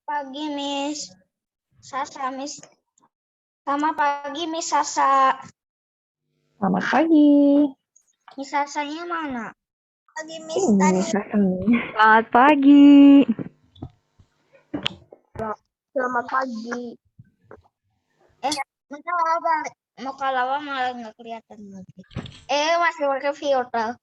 Pagi, Miss Sasa, Miss. Selamat pagi, Miss Sasa. Selamat pagi. Miss Sasanya mana? Pagi, Miss Ini Tani. Selamat pagi. Selamat pagi. Mau kalau malah nggak kelihatan lagi. Masih pakai filter.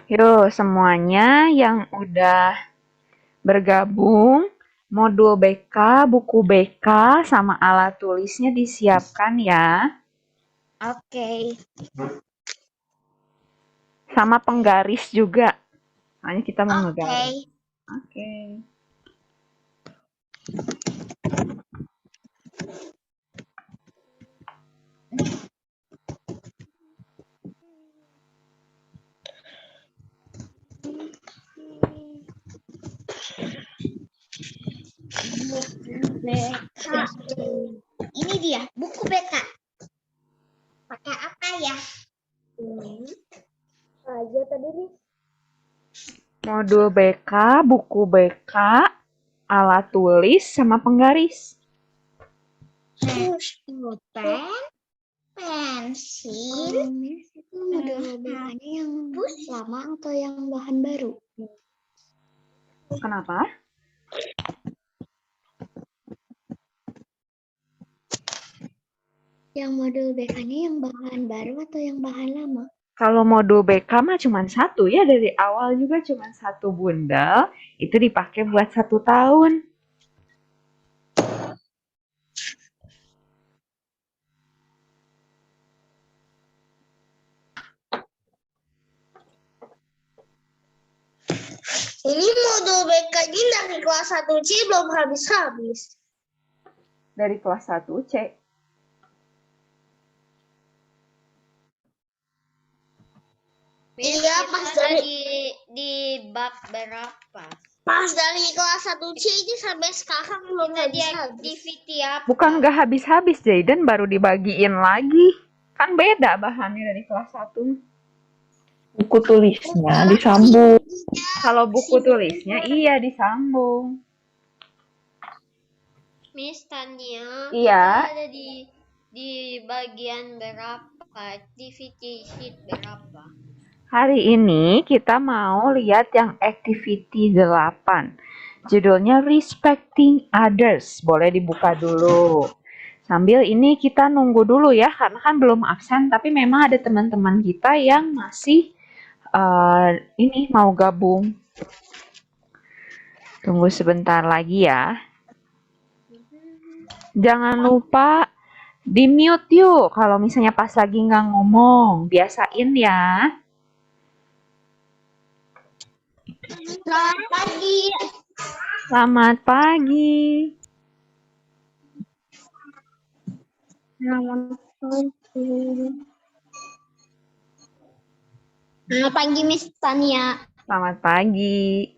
Yuk semuanya yang udah bergabung, modul BK, buku BK, sama alat tulisnya disiapkan ya. Oke. Sama penggaris juga. Soalnya kita mau Oke. ngegaris. Oke. BK. Ini dia buku BK. Pakai apa ya? Aja tadi nih. Modul BK, buku BK, alat tulis, sama penggaris. Pulpen, pensil. Itu model BK-nya yang lama atau yang bahan baru? Kenapa? Yang model BK-nya yang bahan baru atau yang bahan lama? Kalau modul BK mah cuma satu ya, dari awal juga cuma satu bundel, itu dipakai buat 1 tahun. Ini modul BK-nya dari kelas 1C belum habis-habis. Dari kelas 1C. Iya, pas di bab berapa? Pas dari kelas 1C ini sampai sekarang belum Kita di habis-habis. activity apa? Bukan nggak habis-habis, Jayden baru dibagiin lagi. Kan beda bahannya dari kelas 1. Buku tulisnya disambung. Kalau buku tulisnya iya disambung. Miss Tania, Iya. kita ada di bagian berapa? Activity sheet berapa? Hari ini kita mau lihat yang activity 8. Judulnya Respecting Others. Boleh dibuka dulu. Sambil ini kita nunggu dulu ya, karena kan belum absen, tapi memang ada teman-teman kita yang masih ini mau gabung. Tunggu sebentar lagi ya. Jangan lupa di mute yuk kalau misalnya pas lagi nggak ngomong. Biasain ya. Selamat pagi. Selamat pagi. Selamat pagi, Miss Tania. Selamat pagi.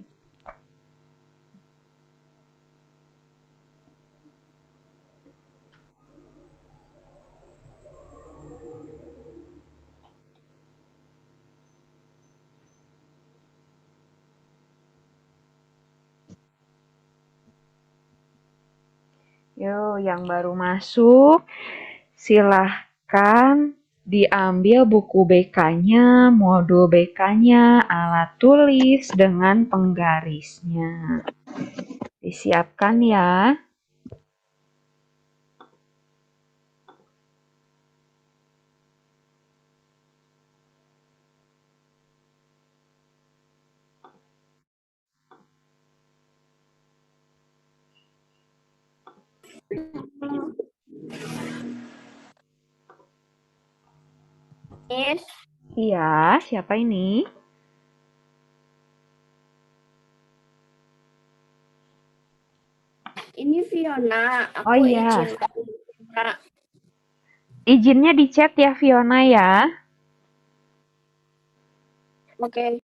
Yuk, yang baru masuk, silahkan diambil buku BK-nya, modul BK-nya, alat tulis dengan penggarisnya. Disiapkan ya. Miss. Iya, siapa ini? Ini Fiona. Aku Oh iya. izinkan. Izinnya di chat ya Fiona ya. Oke.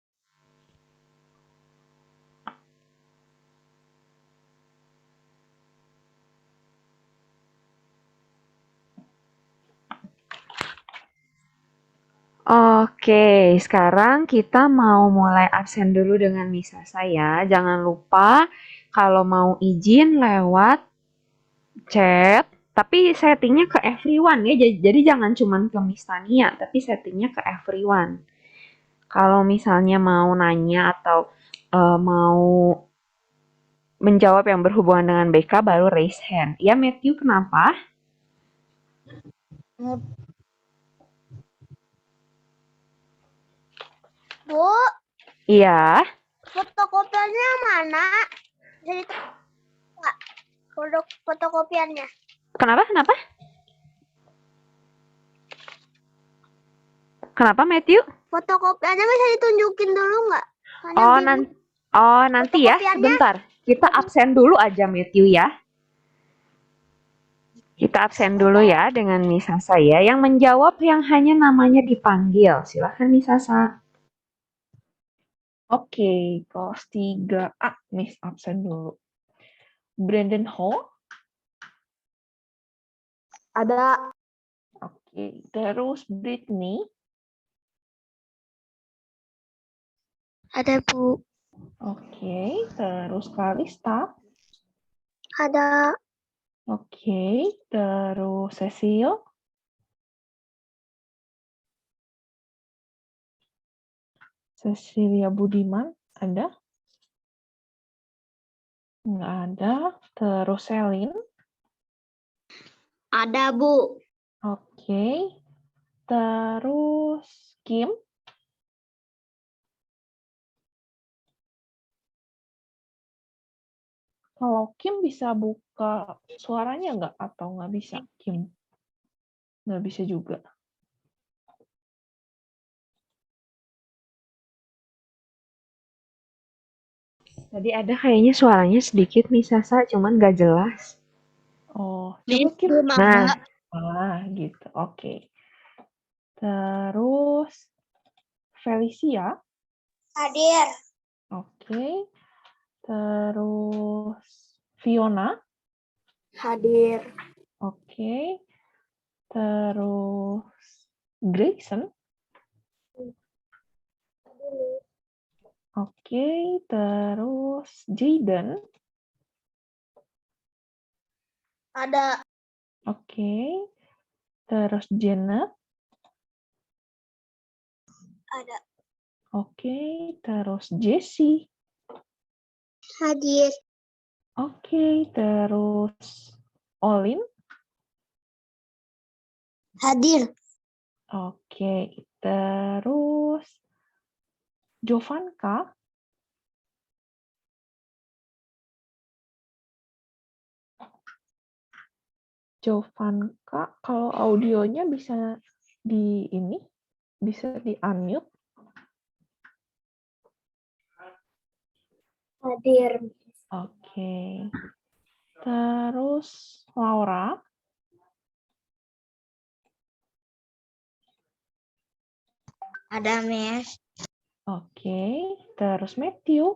Oke, sekarang kita mau mulai absen dulu dengan Misa saya. Jangan lupa kalau mau izin lewat chat, tapi settingnya ke everyone ya. Jadi jangan cuman ke Miss Tania, tapi settingnya ke everyone. Kalau misalnya mau nanya atau mau menjawab yang berhubungan dengan BK baru raise hand. Ya Matthew, kenapa? Bu, Iya. fotokopiannya mana? Jadi Pak, fotokopiannya. Kenapa? Kenapa Matthew? Fotokopiannya bisa ditunjukin dulu nggak? Soalnya Oh, bingung. nanti ya, Fotokopiannya. sebentar. Kita absen dulu aja Matthew ya. Kita absen dulu ya dengan Miss Sasa ya. Yang menjawab yang hanya namanya dipanggil. Silahkan Miss Sasa. Oke, kelas 3A, Miss absen dulu. Brandon Hall. Ada. Oke, terus Britney. Ada Bu. Oke, terus Kalista. Ada. Oke, terus Cecil. Cecilia Budiman, ada? Nggak ada. Terus Selin. Ada, Bu. Oke. Terus Kim. Kalau Kim bisa buka suaranya nggak? Atau nggak bisa, Kim? Nggak bisa juga. Tadi ada kayaknya suaranya sedikit Miss Sasa, cuman nggak jelas. Oh, coba Kim. Nah, Gitu. Oke. Terus Felicia. Hadir. Oke. Terus Fiona. Hadir. Oke. Terus Grayson. Oke. Terus Jaden. Ada. Oke. Terus Janet. Ada. Oke. Terus Jessie. Hadir. Oke. Terus Olin. Hadir. Oke. Terus Jovanka. Jovanka, kalau audionya bisa bisa di-unmute. Hadir. Oke. Terus Laura. Ada Miss. Oke. Terus Matthew.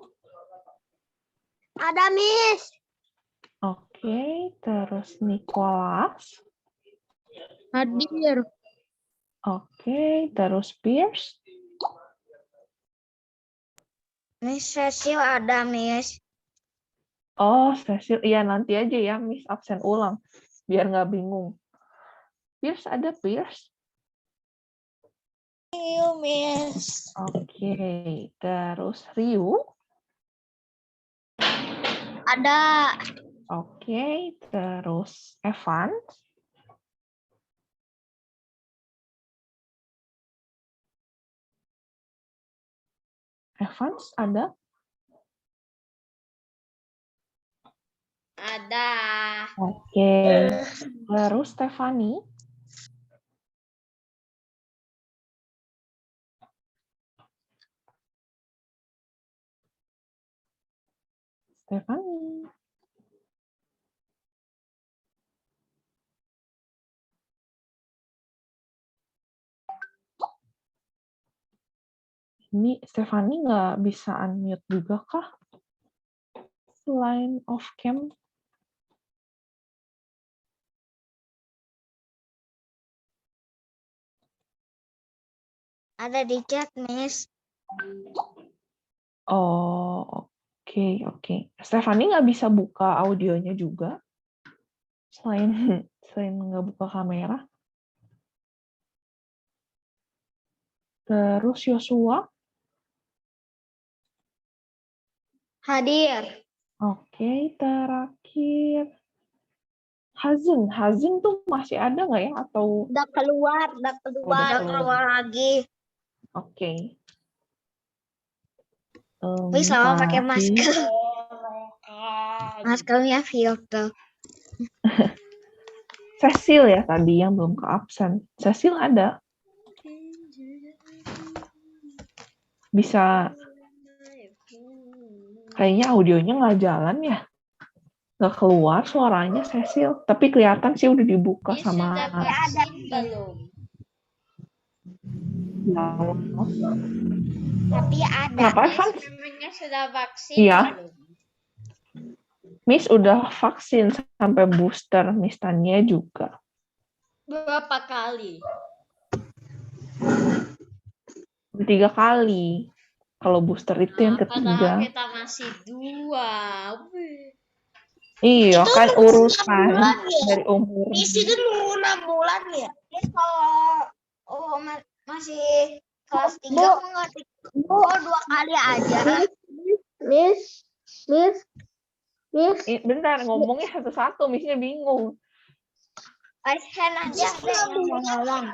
Ada Miss. Oke. Terus Nicholas. Hadir. Oke. Terus Pierce. Miss Cecil ada Miss. Oh, Cecil. Iya, nanti aja ya, Miss absen ulang. Biar nggak bingung. Pierce ada, Pierce? Iya Miss. Oke. Terus Ryu. Ada. Oke. Terus Evan. Evans ada? Ada. Oke. Terus Stefani. Stefani. Ini Stefani nggak bisa unmute juga kah? Line of cam. Ada di chat, Miss. Oh, oke. Stefani nggak bisa buka audionya juga? Selain selain nggak buka kamera. Terus Yosua, Hadir. oke, terakhir. Hazin tuh masih ada nggak ya? Atau Udah keluar, udah keluar. udah Udah keluar? keluar lagi. Oke. Miss sama pakai Tadi masker. Maskernya filter. Cecil ya tadi yang belum ke absen. Cecil ada. Bisa, kayaknya audionya nggak jalan ya. Nggak keluar suaranya Cecil. Tapi kelihatan sih udah dibuka Dia sama sudah vaksin belum? Tapi ada. Kenapa, Miss Evans? namanya sudah vaksin Iya. belum? Miss udah vaksin sampai booster. Miss Tania juga. Berapa kali? 3 kali. Kalau booster itu yang Padahal ketiga. kita masih 2. Wih. Iya, Itu kan nunggu urusan 6 bulan ya? dari umur. Miss itu nunggu 6 bulan ya? Miss kalau masih kelas 3 mau ngerti. Oh, 2 kali aja. Miss. Bentar, ngomongnya satu-satu. Missnya bingung. Raise hand aja ada yang mau ngomong.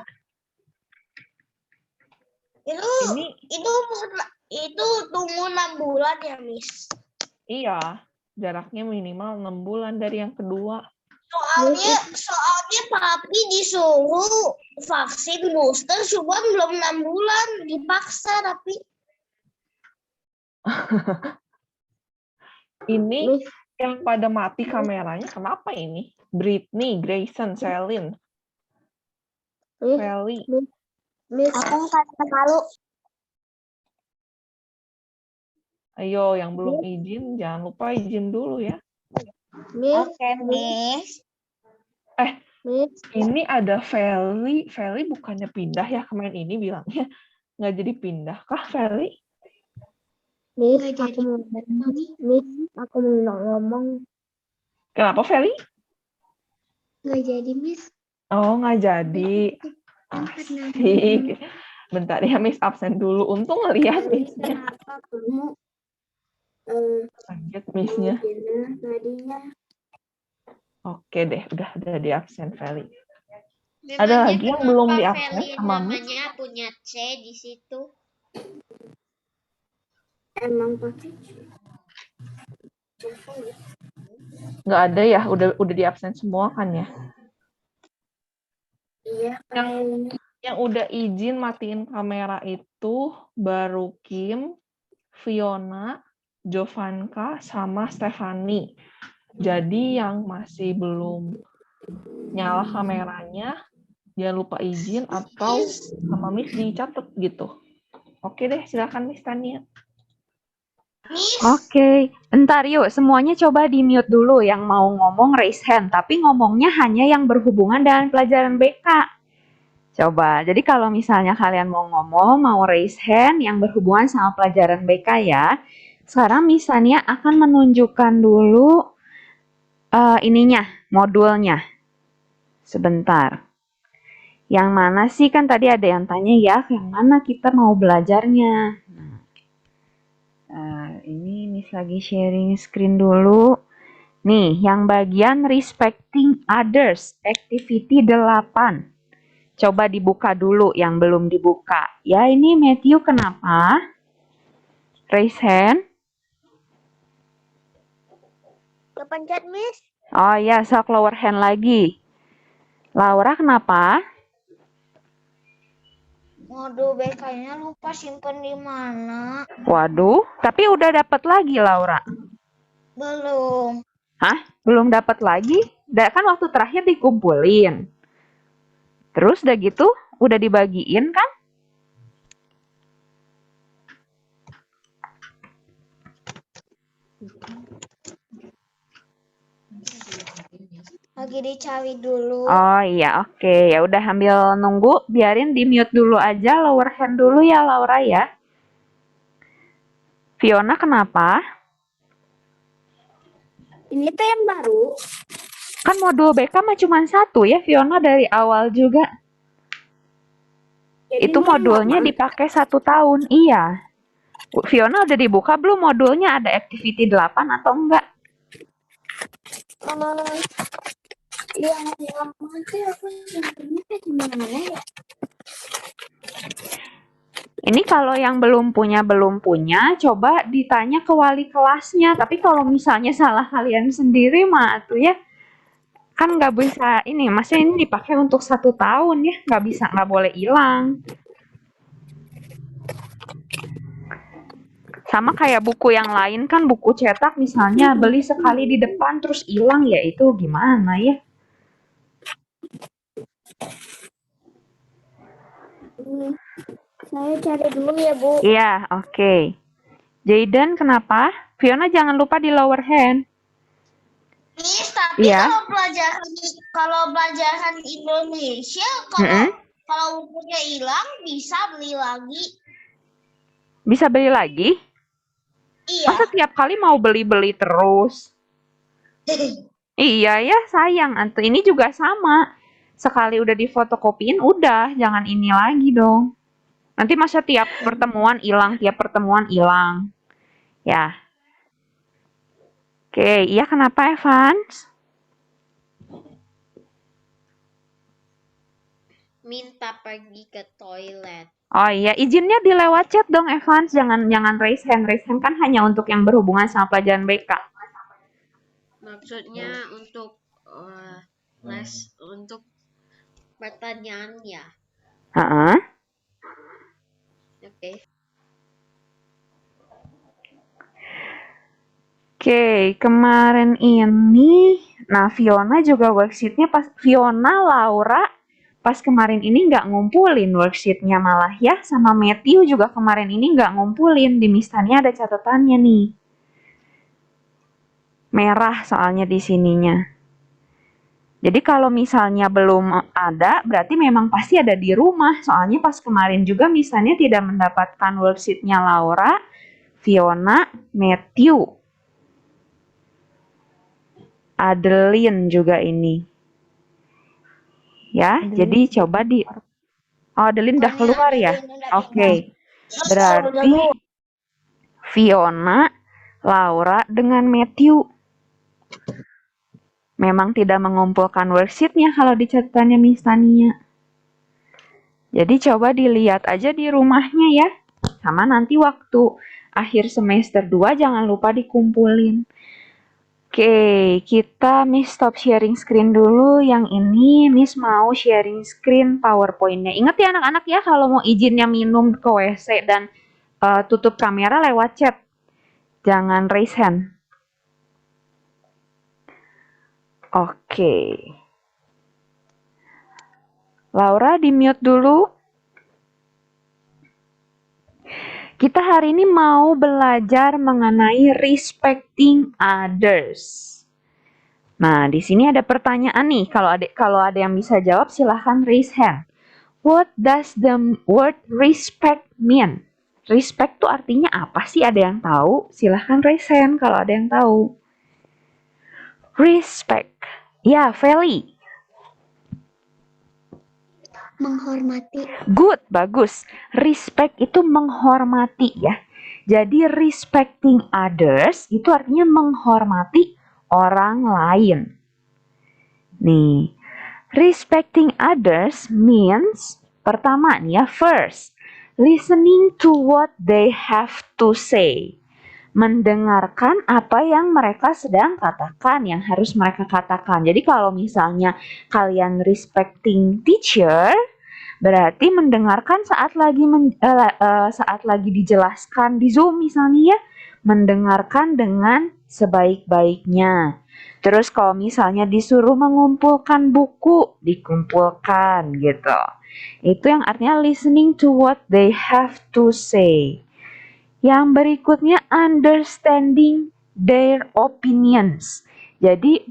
Ini Itu tunggu 6 bulan ya, Miss? iya, jaraknya minimal 6 bulan dari yang kedua. Soalnya papi disuruh vaksin booster cuma belum 6 bulan dipaksa tapi Ini yang pada mati kameranya kenapa ini? Britney, Grayson, Celine, Feli. aku nggak malu. Ayo, yang belum izin, jangan lupa izin dulu ya. Oke, Miss. Ini ada Feli. Feli bukannya pindah ya kemarin ini bilangnya. Nggak jadi pindah kah Feli? Miss, aku mau ngomong. Kenapa Feli? Nggak jadi, Miss. Oh, nggak jadi. Asik. Bentar ya, Miss absen dulu. Untung ngeliat Miss-nya. Kaget Miss-nya. Oke deh, udah di absen Feli. Ada lagi yang belum di absen Feli sama Miss? namanya punya C di situ? Emang pakai Nggak ada ya, udah di absen semua kan ya? iya Yang udah izin matiin kamera itu baru Kim, Fiona, Jovanka, sama Stefani. Jadi yang masih belum nyala kameranya, jangan lupa izin atau sama Miss dicatat gitu. Oke deh, silakan Miss Tania. Oke, bentar yuk. Semuanya coba di-mute dulu yang mau ngomong raise hand. Tapi ngomongnya hanya yang berhubungan dengan pelajaran BK. Coba, jadi kalau misalnya kalian mau ngomong, mau raise hand yang berhubungan sama pelajaran BK ya. Sekarang misalnya akan menunjukkan dulu ininya, modulnya. Sebentar. Yang mana sih, kan tadi ada yang tanya ya, yang mana kita mau belajarnya. Ini Miss lagi sharing screen dulu. Nih, yang bagian respecting others, activity 8. Coba dibuka dulu yang belum dibuka. Ya, ini Matthew kenapa? Raise hand. kepencet, Miss. Oh ya, sok lower hand lagi. Laura kenapa? Modul BK-nya lupa simpen di mana. Waduh, tapi udah dapat lagi Laura. Belum. Hah? Belum dapat lagi? Kan waktu terakhir dikumpulin. Terus udah gitu, udah dibagiin kan? Lagi dicari dulu. Oh iya, oke. Ya udah sambil nunggu, biarin di mute dulu aja, lower hand dulu ya Laura ya. Fiona kenapa? Ini tuh yang baru. Kan modul BK mah cuma satu ya, Fiona dari awal juga. Jadi Itu modulnya lama. dipakai 1 tahun, iya. Fiona udah dibuka belum modulnya, ada activity 8 atau enggak? Yang lama sih aku nyimpennya di mana ya? Ini kalau yang belum punya, coba ditanya ke wali kelasnya. Tapi kalau misalnya salah kalian sendiri mah tuh ya, kan nggak bisa ini, maksudnya ini dipakai untuk 1 tahun ya, nggak boleh hilang. Sama kayak buku yang lain kan, buku cetak misalnya beli sekali di depan terus hilang ya, itu gimana ya? Saya cari dulu ya, Bu. Iya, oke. Jayden kenapa? Fiona jangan lupa di lower hand. Miss, tapi Iya. kalau pelajaran Indonesia, kalau bukunya hilang bisa beli lagi. Bisa beli lagi? Iya. Masa tiap kali mau beli-beli terus? Iya ya, sayang. Antu ini juga sama. Sekali udah difotokopiin, udah. Jangan ini lagi dong. Nanti masa tiap pertemuan hilang, Ya. Oke, iya kenapa Evans? Minta pergi ke toilet. Oh iya, izinnya di lewat chat dong Evans. Jangan raise hand. Raise hand kan hanya untuk yang berhubungan sama pelajaran BK. Maksudnya untuk untuk pertanyaannya. Heeh. Oke. Oke, kemarin ini, nah Fiona juga worksheetnya Fiona, Laura, pas kemarin ini nggak ngumpulin worksheetnya malah ya, sama Matthew juga kemarin ini nggak ngumpulin, di Miss Tania ada catatannya nih. Merah soalnya di sininya. Jadi kalau misalnya belum ada, berarti memang pasti ada di rumah, soalnya pas kemarin juga misalnya tidak mendapatkan worksheetnya Laura, Fiona, Matthew. Adeline juga ini. Ya, jadi coba di... Oh, Adeline udah keluar ya? Oke. Berarti Fiona, Laura, dengan Matthew. Memang tidak mengumpulkan worksheetnya kalau di catatannya Miss Tania. Jadi coba dilihat aja di rumahnya ya. Sama nanti waktu akhir semester 2 jangan lupa dikumpulin. Oke, kita Miss stop sharing screen dulu. Yang ini Miss mau sharing screen PowerPoint-nya. Ingat ya anak-anak ya, kalau mau izinnya minum ke WC dan tutup kamera lewat chat. Jangan raise hand. Oke. Laura di mute dulu. Kita hari ini mau belajar mengenai respecting others. Nah, di sini ada pertanyaan nih. Kalau ada yang bisa jawab, silahkan raise hand. What does the word respect mean? Respect itu artinya apa sih? Ada yang tahu? Silahkan raise hand kalau ada yang tahu. Respect. Ya, Feli. Menghormati. Good, bagus. Respect itu menghormati ya. Jadi respecting others itu artinya menghormati orang lain. Nih, respecting others means pertama nih ya, first, listening to what they have to say. Mendengarkan apa yang mereka sedang katakan, yang harus mereka katakan. Jadi kalau misalnya kalian respecting teacher, berarti mendengarkan saat lagi dijelaskan di Zoom misalnya ya, mendengarkan dengan sebaik-baiknya. Terus kalau misalnya disuruh mengumpulkan buku, dikumpulkan gitu. Itu yang artinya listening to what they have to say. Yang berikutnya understanding their opinions. Jadi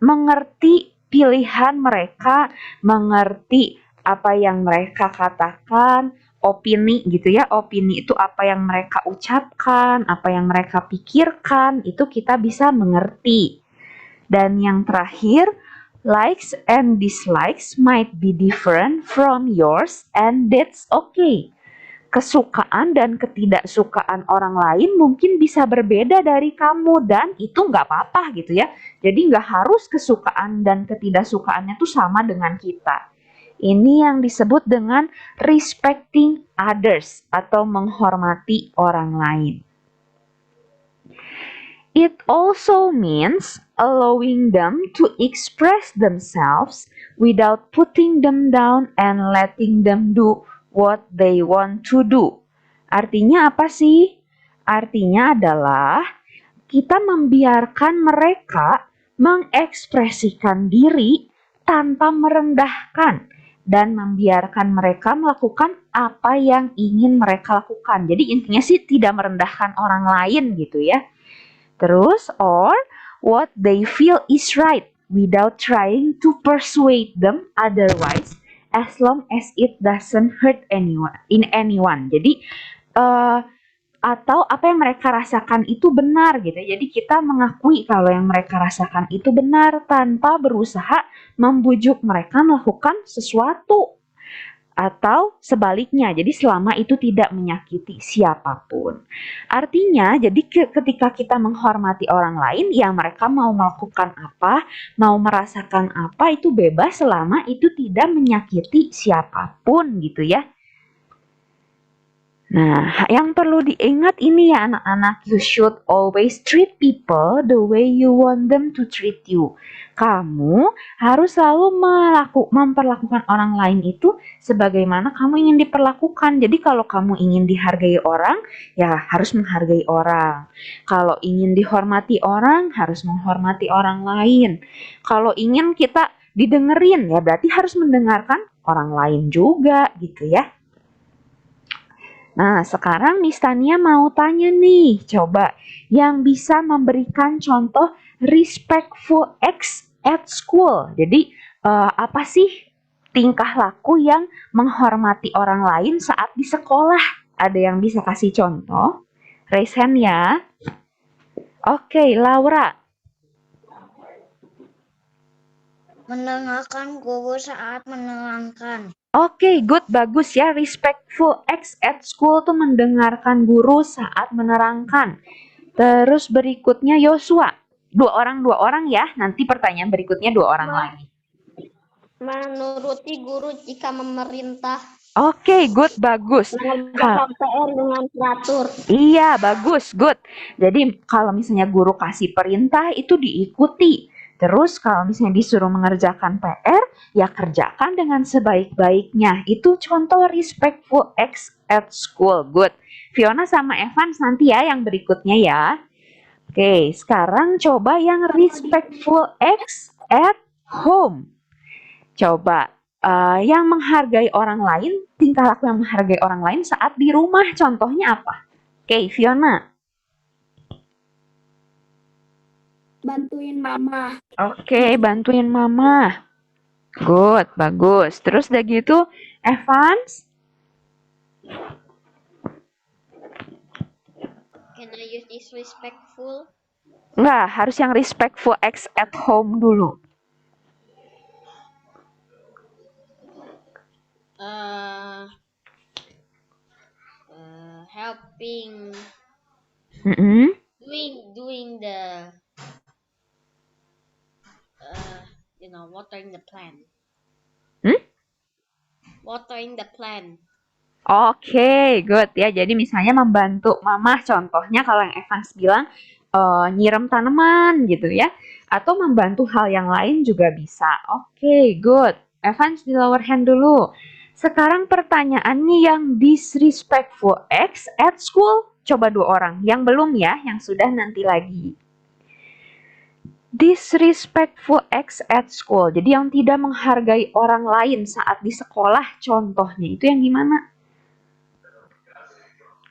mengerti pilihan mereka, mengerti apa yang mereka katakan, opini gitu ya. Opini itu apa yang mereka ucapkan, apa yang mereka pikirkan, itu kita bisa mengerti. Dan yang terakhir, likes and dislikes might be different from yours and that's okay. Kesukaan dan ketidaksukaan orang lain mungkin bisa berbeda dari kamu dan itu nggak apa-apa gitu ya. Jadi nggak harus kesukaan dan ketidaksukaannya tuh sama dengan kita. Ini yang disebut dengan respecting others atau menghormati orang lain. It also means allowing them to express themselves without putting them down and letting them do what they want to do. Artinya apa sih? Artinya adalah kita membiarkan mereka mengekspresikan diri tanpa merendahkan dan membiarkan mereka melakukan apa yang ingin mereka lakukan. Jadi intinya sih tidak merendahkan orang lain gitu ya. Terus, or what they feel is right without trying to persuade them otherwise as long as it doesn't hurt anyone. Jadi, atau apa yang mereka rasakan itu benar gitu. Jadi kita mengakui kalau yang mereka rasakan itu benar tanpa berusaha membujuk mereka melakukan sesuatu. Atau sebaliknya, jadi selama itu tidak menyakiti siapapun. Artinya, jadi ketika kita menghormati orang lain, ya mereka mau melakukan apa, mau merasakan apa, itu bebas selama itu tidak menyakiti siapapun gitu ya. Nah, yang perlu diingat ini ya anak-anak, you should always treat people the way you want them to treat you. Kamu harus selalu memperlakukan orang lain itu sebagaimana kamu ingin diperlakukan. Jadi kalau kamu ingin dihargai orang, ya harus menghargai orang. Kalau ingin dihormati orang, harus menghormati orang lain. Kalau ingin kita didengerin, ya berarti harus mendengarkan orang lain juga gitu ya. Nah, sekarang Miss Tania mau tanya nih, coba yang bisa memberikan contoh respectful acts at school. Jadi, apa sih tingkah laku yang menghormati orang lain saat di sekolah? Ada yang bisa kasih contoh? Raise hand ya. Oke, Laura. Mendengarkan guru saat menerangkan. Oke, good, bagus ya. Respectful acts at school tuh mendengarkan guru saat menerangkan. Terus berikutnya Yosua. Dua orang ya. Nanti pertanyaan berikutnya 2 orang lagi. Menuruti guru jika memerintah. Oke, good, bagus. Mengerjakan PR dengan teratur. Iya, bagus, good. Jadi kalau misalnya guru kasih perintah itu diikuti. Terus kalau misalnya disuruh mengerjakan PR, ya kerjakan dengan sebaik-baiknya. Itu contoh respectful acts at school. Good. Fiona sama Evans nanti ya yang berikutnya ya. Oke, sekarang coba yang respectful acts at home. Coba yang menghargai orang lain, tingkah laku yang menghargai orang lain saat di rumah. Contohnya apa? Oke, Fiona. Bantuin mama. Oke, bantuin mama. Good, bagus. Terus udah gitu, Evans? Can I use this respectful? Enggak, harus yang respectful acts at home dulu. Helping, doing the, watering the plant. Watering the plant. Oke, good ya. Jadi misalnya membantu mama, contohnya kalau yang Evans bilang nyiram tanaman gitu ya. Atau membantu hal yang lain juga bisa. Oke, good. Evans di lower hand dulu. Sekarang pertanyaannya yang disrespectful acts at school. Coba 2 orang. Yang belum ya, yang sudah nanti lagi. Disrespectful acts at school. Jadi yang tidak menghargai orang lain saat di sekolah, contohnya itu yang gimana?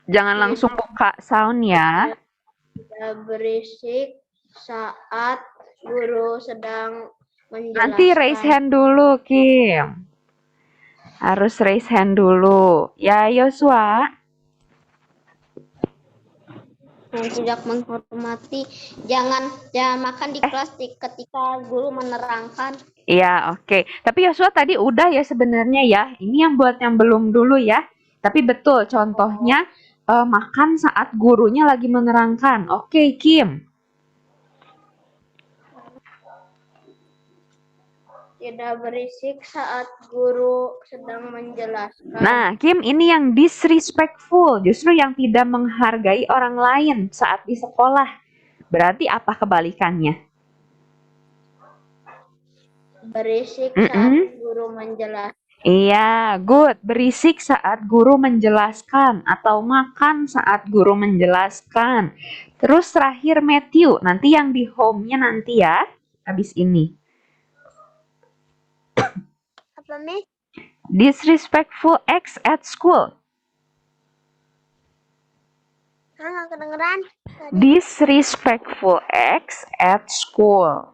Jangan langsung buka sound ya. Berisik saat guru sedang Nanti raise menjelaskan. hand dulu, Kim. Harus raise hand dulu. Ya, Yosua. Yang tidak menghormati, jangan makan di kelas ketika guru menerangkan. Iya, oke. Tapi Yosua tadi udah ya sebenarnya ya. Ini yang buat yang belum dulu ya. Tapi betul, contohnya makan saat gurunya lagi menerangkan. Oke, Kim. Tidak berisik saat guru sedang menjelaskan. Nah, Kim, ini yang disrespectful, justru yang tidak menghargai orang lain saat di sekolah. Berarti apa kebalikannya? Berisik saat guru menjelaskan. Iya, good. Berisik saat guru menjelaskan atau makan saat guru menjelaskan. Terus terakhir Matthew, nanti yang di home-nya nanti ya, habis ini. Apa, Miss? Disrespectful acts at school. Nggak kedengeran. Disrespectful acts at school.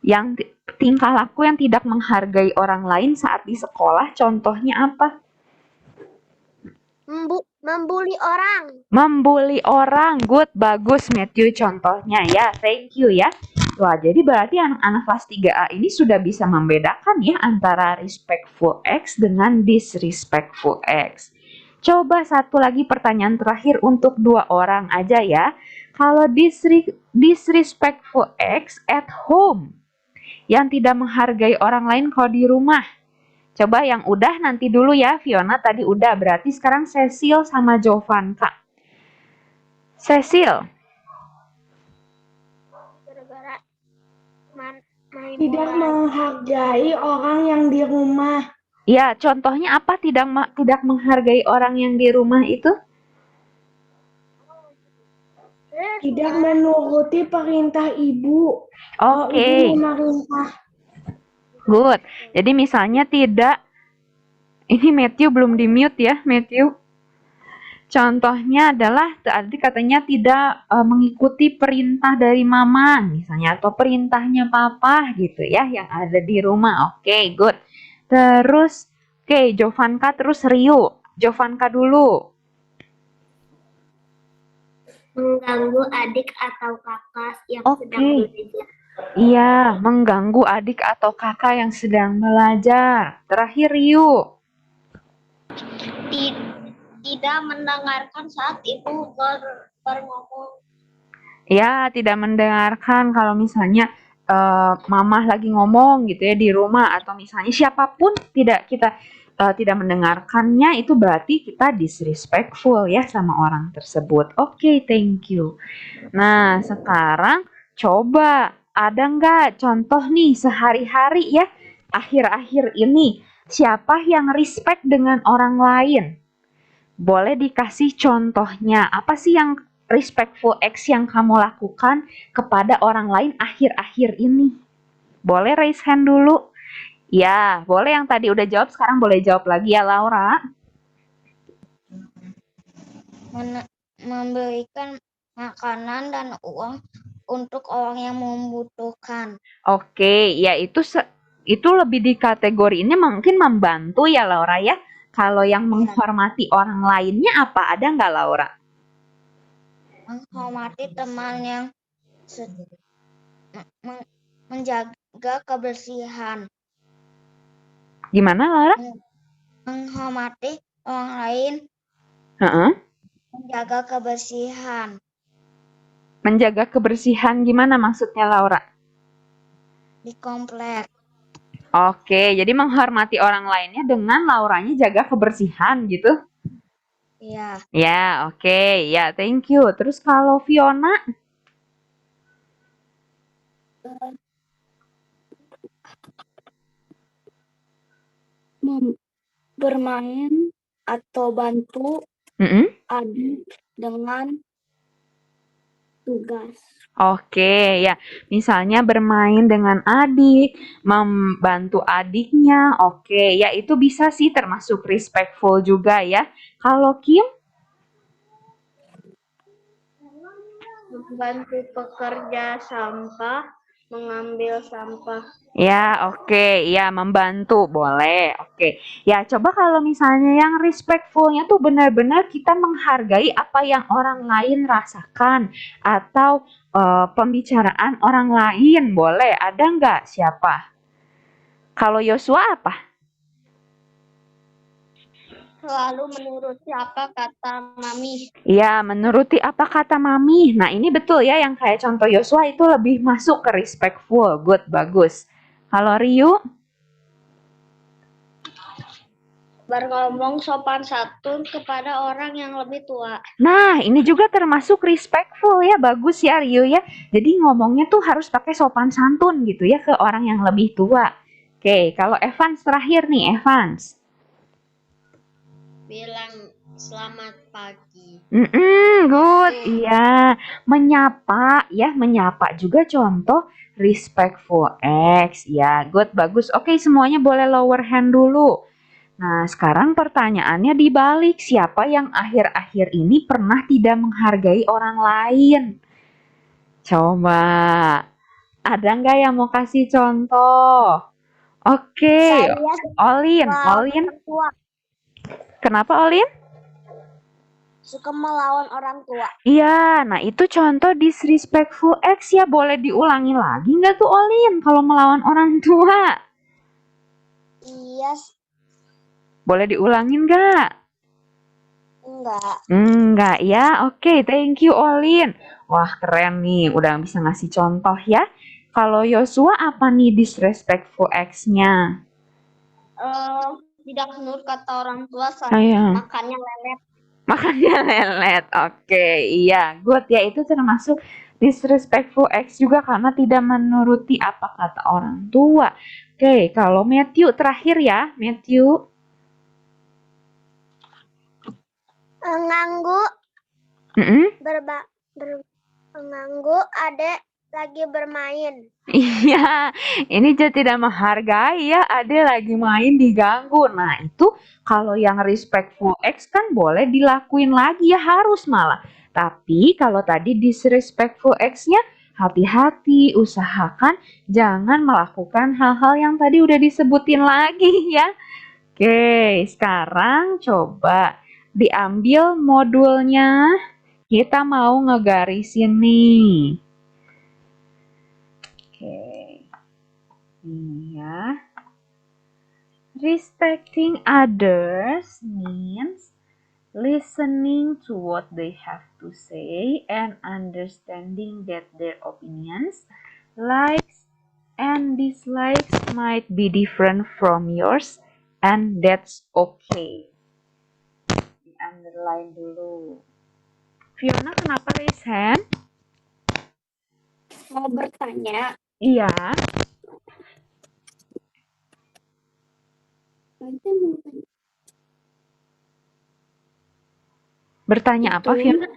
Yang tingkah laku yang tidak menghargai orang lain saat di sekolah, contohnya apa? Membuli orang. Membuli orang, good, bagus Matthew contohnya ya, thank you ya. Wah, jadi berarti anak-anak kelas 3A ini sudah bisa membedakan ya antara respectful acts dengan disrespectful acts. Coba satu lagi pertanyaan terakhir untuk 2 orang aja ya. Kalau disrespectful acts at home, yang tidak menghargai orang lain kalau di rumah. Coba yang udah nanti dulu ya, Fiona tadi udah, berarti sekarang Cecil sama Jovanka. Cecil. Gara-gara Tidak menghargai orang yang di rumah. Ya, contohnya apa tidak menghargai orang yang di rumah itu? Tidak menuruti perintah ibu. Kalau Oke, ibu memerintah. good. Jadi misalnya tidak, ini Matthew belum di mute ya, Matthew. Contohnya adalah tadi katanya tidak mengikuti perintah dari mama misalnya atau perintahnya papa gitu ya yang ada di rumah. Oke, good. Terus Jovanka terus Rio. Jovanka dulu. mengganggu adik atau kakak yang sedang Oke. belajar. Iya, mengganggu adik atau kakak yang sedang belajar. Terakhir Rio. Tidak mendengarkan saat ibu berngomong. Ya, tidak mendengarkan kalau misalnya mamah lagi ngomong gitu ya di rumah atau misalnya siapapun tidak mendengarkannya, itu berarti kita disrespectful ya sama orang tersebut. Oke, thank you. Nah, sekarang coba ada nggak contoh nih sehari-hari ya akhir-akhir ini siapa yang respect dengan orang lain? Boleh dikasih contohnya, apa sih yang respectful acts yang kamu lakukan kepada orang lain akhir-akhir ini? Boleh raise hand dulu? Ya, boleh yang tadi udah jawab, sekarang boleh jawab lagi ya Laura. Memberikan makanan dan uang untuk orang yang membutuhkan. Oke, ya itu lebih di kategori ini mungkin membantu ya Laura ya. Kalau yang menghormati orang lainnya apa? Ada nggak Laura? Menghormati teman yang menjaga kebersihan. Gimana Laura? Menghormati orang lain. Menjaga kebersihan. Menjaga kebersihan gimana maksudnya Laura? Di komplek. Oke, jadi menghormati orang lainnya dengan Lauranya jaga kebersihan gitu? Iya. Ya, oke. Ya, thank you. Terus kalau Fiona? Bermain atau bantu adik dengan tugas. Oke, ya. Misalnya bermain dengan adik, membantu adiknya. Oke, ya itu bisa sih termasuk respectful juga ya. Kalau Kim? Membantu pekerja sampah mengambil sampah. Ya, oke. Ya, membantu. Boleh. Oke. Ya, coba kalau misalnya yang respectful-nya tuh benar-benar kita menghargai apa yang orang lain rasakan. Atau pembicaraan orang lain. Boleh. Ada nggak? Siapa? Kalau Yosua apa? Selalu menuruti apa kata mami. Ya, menuruti apa kata mami. Nah, ini betul ya yang kayak contoh Yosua itu lebih masuk ke respectful. Good, bagus. Kalau Ryu? Berngomong sopan santun kepada orang yang lebih tua. Nah, ini juga termasuk respectful ya. Bagus ya Ryu ya. Jadi ngomongnya tuh harus pakai sopan santun gitu ya ke orang yang lebih tua. Oke, kalau Evans terakhir nih, Evans. Bilang selamat pagi. Good. Iya, menyapa ya, menyapa juga contoh respectful acts ya. Good, bagus. Oke, semuanya boleh lower hand dulu. Nah, sekarang pertanyaannya dibalik. Siapa yang akhir-akhir ini pernah tidak menghargai orang lain? Coba. Ada nggak yang mau kasih contoh? Oke, Olin. Olin. Tua. Kenapa Olin? Suka melawan orang tua. Iya, nah itu contoh disrespectful acts ya. Boleh diulangi lagi nggak tuh Olin kalau melawan orang tua? Iya, Boleh diulangin nggak? enggak. Enggak ya, oke, thank you Olin. Wah keren nih, udah bisa ngasih contoh ya. Kalau Yosua apa nih disrespectful acts-nya? Tidak menurut kata orang tua saat Iya. makannya lelet. Makannya lelet, oke, iya, good ya, itu termasuk disrespectful acts juga karena tidak menuruti apa kata orang tua. Oke, kalau Matthew terakhir ya, Matthew. Mengganggu Mm-mm. mengganggu adek lagi bermain. Iya, ini jadi tidak menghargai ya, ada lagi main diganggu. Nah, itu kalau yang respectful acts kan boleh dilakuin lagi ya, harus malah. Tapi kalau tadi disrespectful acts-nya, hati-hati, usahakan jangan melakukan hal-hal yang tadi udah disebutin lagi ya. Oke, sekarang coba diambil modulnya. Kita mau ngegarisin nih. Oke. Iya. Respecting others means listening to what they have to say and understanding that their opinions, likes, and dislikes might be different from yours, and that's okay. Di underline dulu. Fiona, kenapa raise hand? Mau bertanya. Iya. Bertanya apa, Fiona?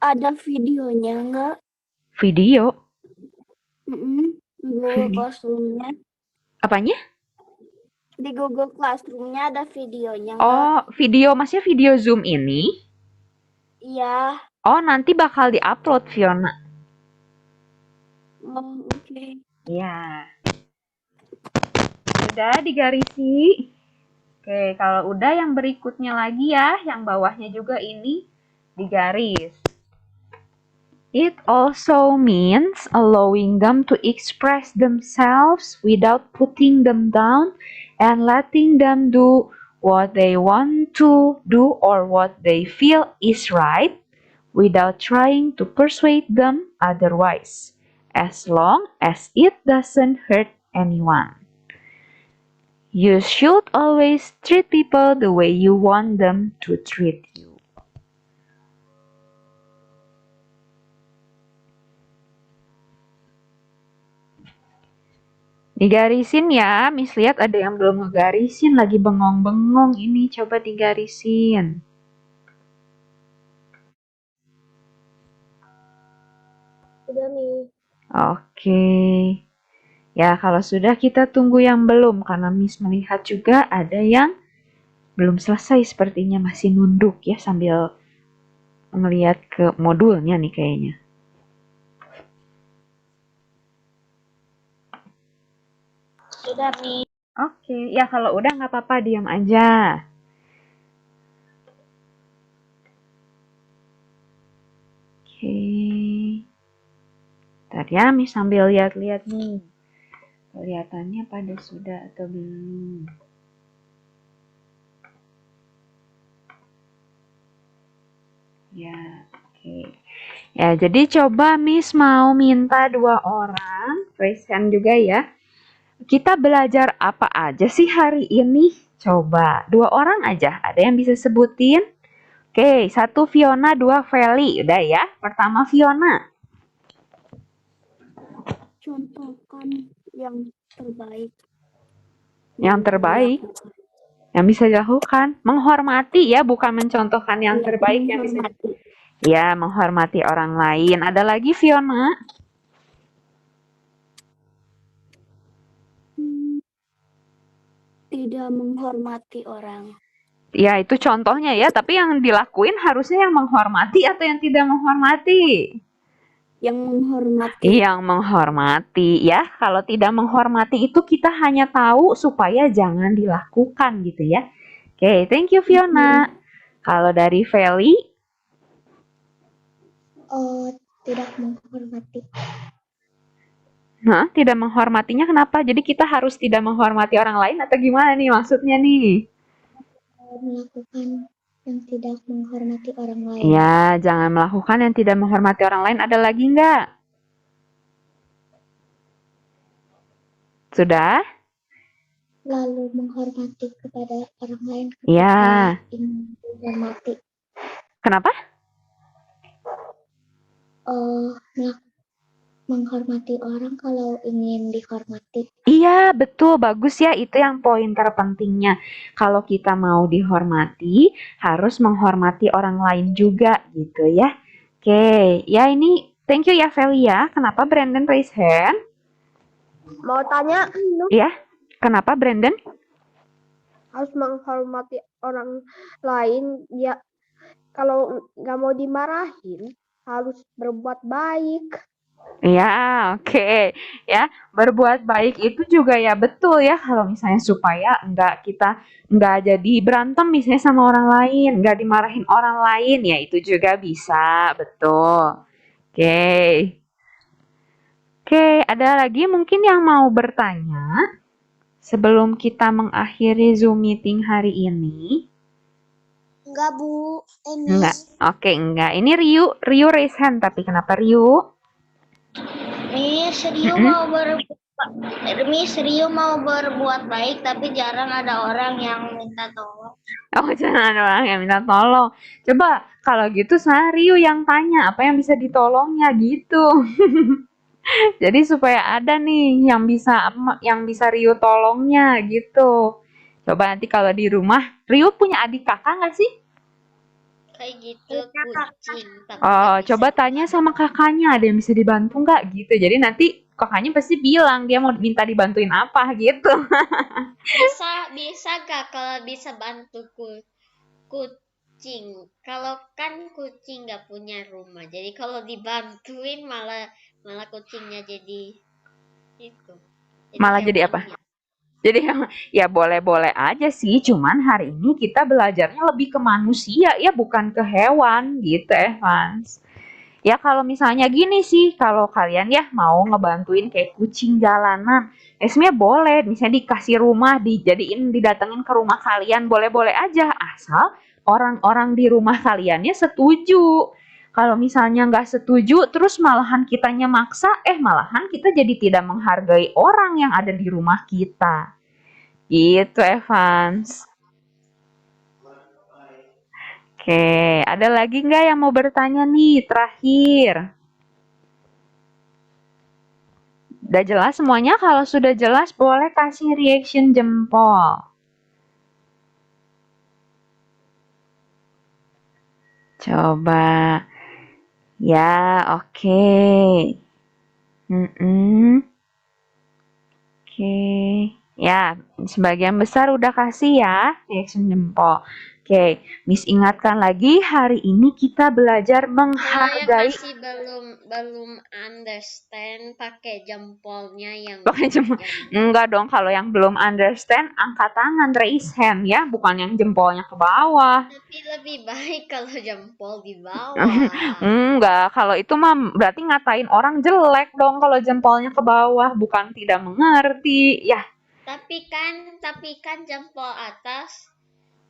Ada videonya nggak? Video? Google Classroom-nya. Apanya? Di Google Classroom-nya ada videonya nggak? Oh, video, maksudnya video Zoom ini? Iya. Oh, nanti bakal diupload, Fiona. Oh, oke. Iya. Udah digarisi. Oke, kalau udah yang berikutnya lagi ya, yang bawahnya juga ini digaris. It also means allowing them to express themselves without putting them down and letting them do what they want to do or what they feel is right without trying to persuade them otherwise, as long as it doesn't hurt anyone. You should always treat people the way you want them to treat you. Digarisin ya, Miss lihat ada yang belum ngegarisin, lagi bengong-bengong ini, coba digarisin. Udah nih. Oke. Ya, kalau sudah kita tunggu yang belum, karena Miss melihat juga ada yang belum selesai sepertinya masih nunduk ya sambil ngelihat ke modulnya nih kayaknya. Udah, Mi. Oke, ya kalau udah nggak apa-apa, diam aja. Oke. Ntar ya, Mi sambil lihat-lihat nih. Kelihatannya pada sudah atau belum. Ya, oke. Ya, jadi coba Miss mau minta 2 orang, raise hand juga ya. Kita belajar apa aja sih hari ini? Coba, 2 orang aja. Ada yang bisa sebutin? Oke, 1 Fiona, 2 Feli. Udah ya. Pertama Fiona. Contohkan yang terbaik. Yang terbaik. Yang bisa dilakukan. Menghormati ya, bukan mencontohkan yang terbaik. Yang bisa ya, menghormati orang lain. Ada lagi Fiona? Tidak menghormati orang. Ya, itu contohnya ya. Tapi yang dilakuin harusnya yang menghormati atau yang tidak menghormati? Yang menghormati. Yang menghormati ya. Kalau tidak menghormati itu kita hanya tahu supaya jangan dilakukan gitu ya. Oke, thank you Fiona. Kalau dari Feli? Tidak menghormati. Nah, tidak menghormatinya kenapa? Jadi kita harus tidak menghormati orang lain atau gimana nih maksudnya nih? Melakukan yang tidak menghormati orang lain. Ya, jangan melakukan yang tidak menghormati orang lain. Ada lagi nggak? Sudah? Lalu menghormati kepada orang lain ketika Ya. ingin dihormati. Kenapa? Menghormati orang kalau ingin dihormati. Iya, betul. Bagus ya. Itu yang poin terpentingnya. Kalau kita mau dihormati, harus menghormati orang lain juga gitu ya. Oke, ya ini thank you ya Feli ya. Kenapa Brandon raise hand? Mau tanya? Ya, kenapa Brandon? Harus menghormati orang lain. Ya, kalau nggak mau dimarahin, harus berbuat baik. Ya, oke. Ya, berbuat baik itu juga ya betul ya kalau misalnya supaya kita nggak jadi berantem misalnya sama orang lain, nggak dimarahin orang lain ya itu juga bisa, betul. Oke. Oke, ada lagi mungkin yang mau bertanya sebelum kita mengakhiri Zoom meeting hari ini? Enggak, Bu. Enggak. Oke, enggak. Ini Rio raise hand tapi kenapa Rio? Rio mau berbuat baik tapi jarang ada orang yang minta tolong. Oh, jangan ada orang yang minta tolong. Coba kalau gitu saya Rio yang tanya apa yang bisa ditolongnya gitu. Jadi supaya ada nih yang bisa Rio tolongnya gitu. Coba nanti kalau di rumah, Rio punya adik kakak nggak sih? Kayak gitu kucing. Tapi Oh, nggak bisa coba tanya sama kakaknya, ada yang bisa dibantu nggak gitu. Jadi nanti kakaknya pasti bilang dia mau minta dibantuin apa gitu. bisa gak kalau bisa bantu kucing? Kalau kan kucing nggak punya rumah, jadi kalau dibantuin malah kucingnya jadi itu. Malah jadi apa? Jadi ya boleh-boleh aja sih, cuman hari ini kita belajarnya lebih ke manusia ya, bukan ke hewan gitu Evans. Ya kalau misalnya gini sih, kalau kalian ya mau ngebantuin kayak kucing jalanan, sebenarnya boleh, misalnya dikasih rumah, didatengin ke rumah kalian, boleh-boleh aja, asal orang-orang di rumah kaliannya setuju. Kalau misalnya nggak setuju, terus malahan kitanya maksa, malahan kita jadi tidak menghargai orang yang ada di rumah kita. Gitu, Evans. Oke, ada lagi nggak yang mau bertanya nih, terakhir? Udah jelas semuanya? Kalau sudah jelas, boleh kasih reaction jempol. Coba. Ya, oke. Oke. Ya, sebagian besar udah kasih ya reaction jempol. Oke, Miss ingatkan lagi hari ini kita belajar Kalau yang menghargai. masih belum understand pakai jempolnya yang Pakai jempol. Enggak dong, kalau yang belum understand angkat tangan, raise hand ya, bukan yang jempolnya ke bawah. Tapi lebih baik kalau jempol di bawah. Enggak, kalau itu mah berarti ngatain orang jelek dong kalau jempolnya ke bawah, bukan tidak mengerti. Ya, Tapi kan jempol atas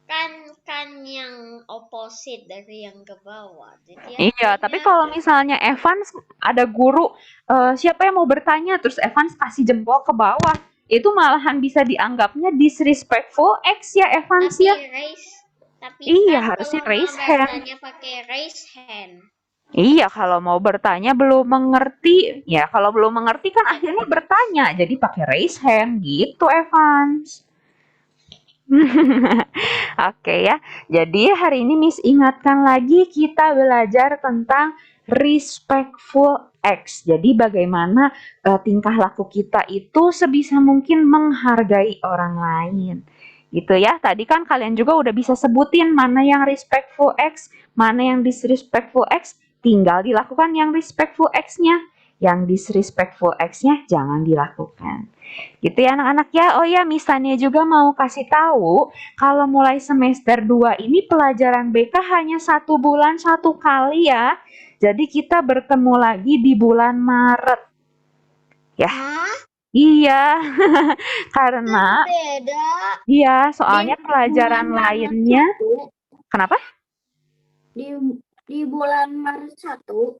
kan yang opposite dari yang ke bawah. Jadi iya, tapi artinya kalau misalnya Evans ada guru, siapa yang mau bertanya terus Evans kasih jempol ke bawah, itu malahan bisa dianggapnya disrespectful X ya Evans tapi ya. Iya, kan harusnya kalau mau raise hand. bertanya pakai raise hand. Iya, kalau mau bertanya belum mengerti, ya kalau belum mengerti kan akhirnya bertanya, jadi pakai raise hand gitu Evans. Oke ya, jadi hari ini Miss ingatkan lagi kita belajar tentang respectful acts. Jadi bagaimana tingkah laku kita itu sebisa mungkin menghargai orang lain. Gitu ya, tadi kan kalian juga udah bisa sebutin mana yang respectful acts, mana yang disrespectful acts, tinggal dilakukan yang respectful acts-nya. Yang disrespectful acts-nya jangan dilakukan. Gitu ya anak-anak ya. Oh ya, Miss Tania juga mau kasih tahu kalau mulai semester 2 ini pelajaran BK hanya 1 bulan 1 kali ya. Jadi kita bertemu lagi di bulan Maret. Ya. Hah? Iya. Karena Beda. iya, soalnya Di pelajaran bulan Maret lainnya. 1, Kenapa? di bulan Maret 1.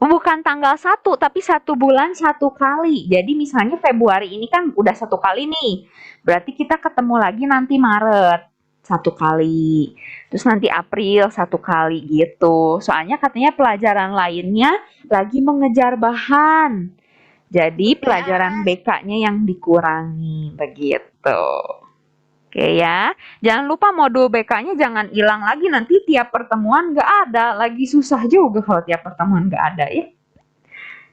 Bukan tanggal 1, tapi 1 bulan 1 kali. Jadi misalnya Februari ini kan udah 1 kali nih. Berarti kita ketemu lagi nanti Maret 1 kali. Terus nanti April 1 kali gitu. Soalnya katanya pelajaran lainnya lagi mengejar bahan. Jadi pelajaran BK-nya yang dikurangi begitu. Oke ya, jangan lupa modul BK-nya jangan hilang lagi, nanti tiap pertemuan nggak ada, lagi susah juga kalau tiap pertemuan nggak ada ya.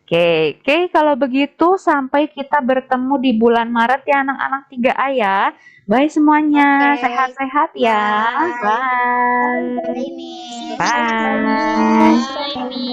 Oke, kalau begitu sampai kita bertemu di bulan Maret ya anak-anak 3A ya. Bye semuanya, Oke. sehat-sehat ya. Bye. Bye. Bye, Miss. Bye. Bye, Mi.